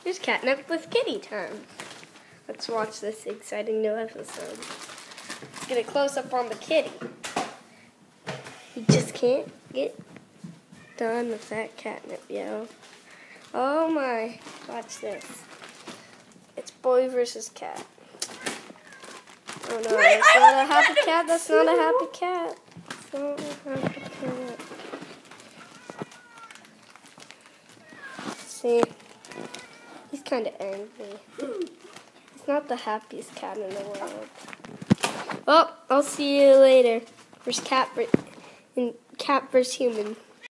There's catnip with kitty time. Let's watch this exciting new episode. Let's get a close-up on the kitty. He just can't get done with that catnip, yo. Oh my, watch this. It's boy versus cat. Oh no, that's not a happy cat. That's not a happy cat. That's not a happy cat. See, he's kind of angry. He's not the happiest cat in the world. Oh, I'll see you later. There's cat versus human.